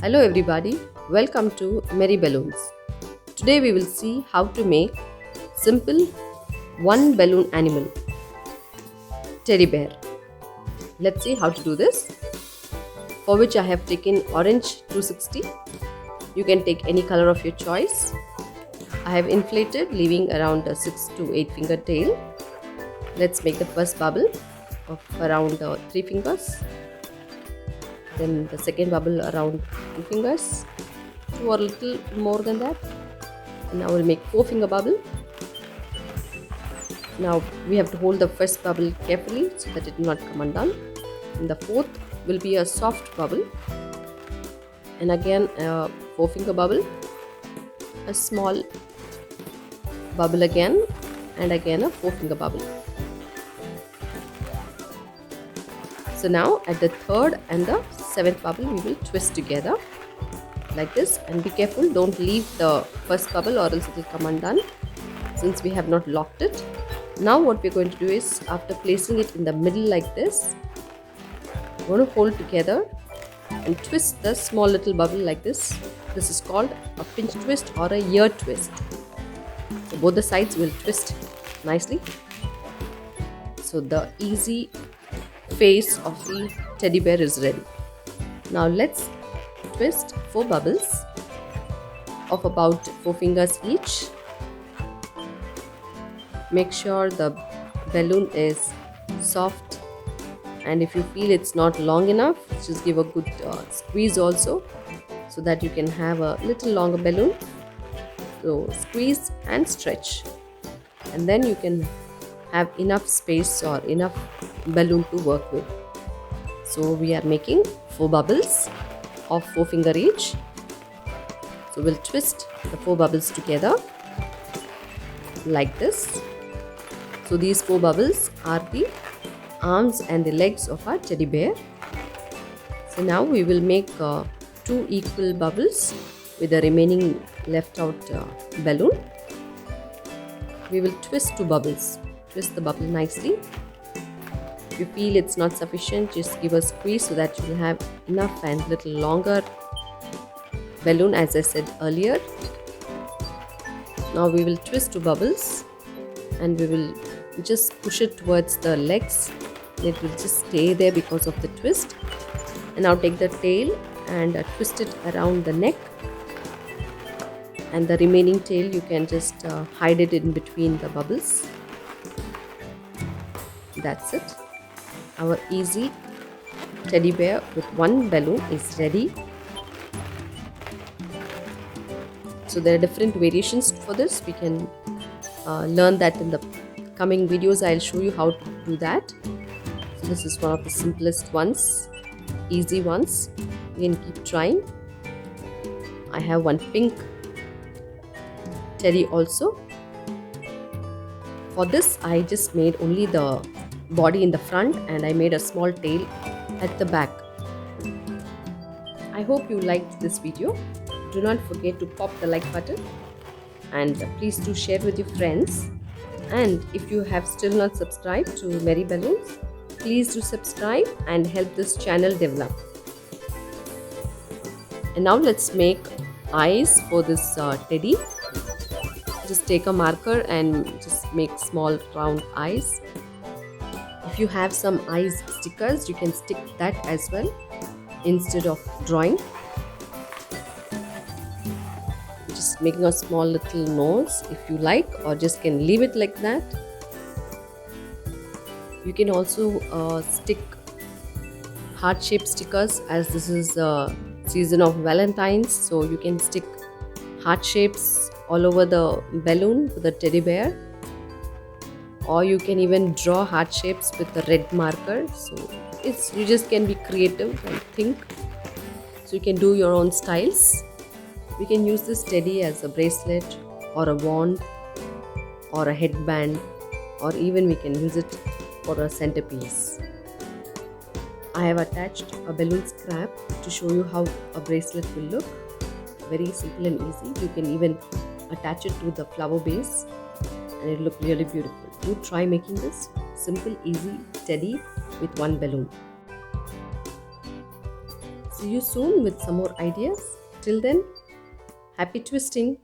Hello everybody, welcome to Merry Balloons. Today we will see how to make simple one balloon animal teddy bear. Let's see how to do this. For which I have taken orange 260. You can take any color of your choice. I have inflated leaving around a 6 to 8 finger tail. Let's make the first bubble of around 3 fingers. Then the second bubble around 2 fingers, 2 or a little more than that. And now we'll make 4 finger bubble. Now we have to hold the first bubble carefully so that it will not come undone. And the fourth will be a soft bubble, and again a 4 finger bubble, a small bubble again, and again a 4 finger bubble. So now at the third and the seventh bubble we will twist together like this, and be careful, don't leave the first bubble or else it will come undone since we have not locked it. Now what we're going to do is, after placing it in the middle like this, we're going to hold together and twist the small little bubble like this. This is called a pinch twist or a ear twist. So both the sides will twist nicely. So the easy face of the teddy bear is ready. Now let's twist 4 bubbles of about 4 fingers each. Make sure the balloon is soft, and if you feel it's not long enough, just give a good squeeze also, so that you can have a little longer balloon. So squeeze and stretch, and then you can have enough space or enough balloon to work with. So we are making 4 bubbles of 4 finger each. So we'll twist the 4 bubbles together like this. So these 4 bubbles are the arms and the legs of our teddy bear. So now we will make 2 equal bubbles with the remaining left out balloon. We will twist 2 bubbles. Twist the bubble nicely. If you feel it's not sufficient, just give a squeeze so that you will have enough and little longer balloon, as I said earlier. Now we will twist 2 bubbles and we will just push it towards the legs. It will just stay there because of the twist. And now take the tail and twist it around the neck, and the remaining tail you can just hide it in between the bubbles. That's it. Our easy teddy bear with one balloon is ready. So there are different variations for this. We can learn that in the coming videos. I'll show you how to do that. So this is one of the simplest ones, easy ones. You can keep trying. I have one pink teddy also. For this I just made only the body in the front, and I made a small tail at the back. I hope you liked this video. Do not forget to pop the like button, and please do share with your friends. And if you have still not subscribed to Merry Balloons, please do subscribe and help this channel develop. And now let's make eyes for this teddy. Just take a marker and just make small round eyes. If you have some eyes stickers, you can stick that as well instead of drawing. Just making a small little nose if you like, or just can leave it like that. You can also stick heart-shaped stickers, as this is the season of Valentine's, so you can stick heart shapes all over the balloon for the teddy bear, or you can even draw heart shapes with the red marker. So you just can be creative and think, so you can do your own styles. We can use this teddy as a bracelet or a wand or a headband, or even we can use it for a centerpiece. I have attached a balloon scrap to show you how a bracelet will look. Very simple and easy. You can even attach it to the flower base and it will look really beautiful. Do try making this simple, easy teddy with one balloon. see you soon with some more ideas. Till then, happy twisting.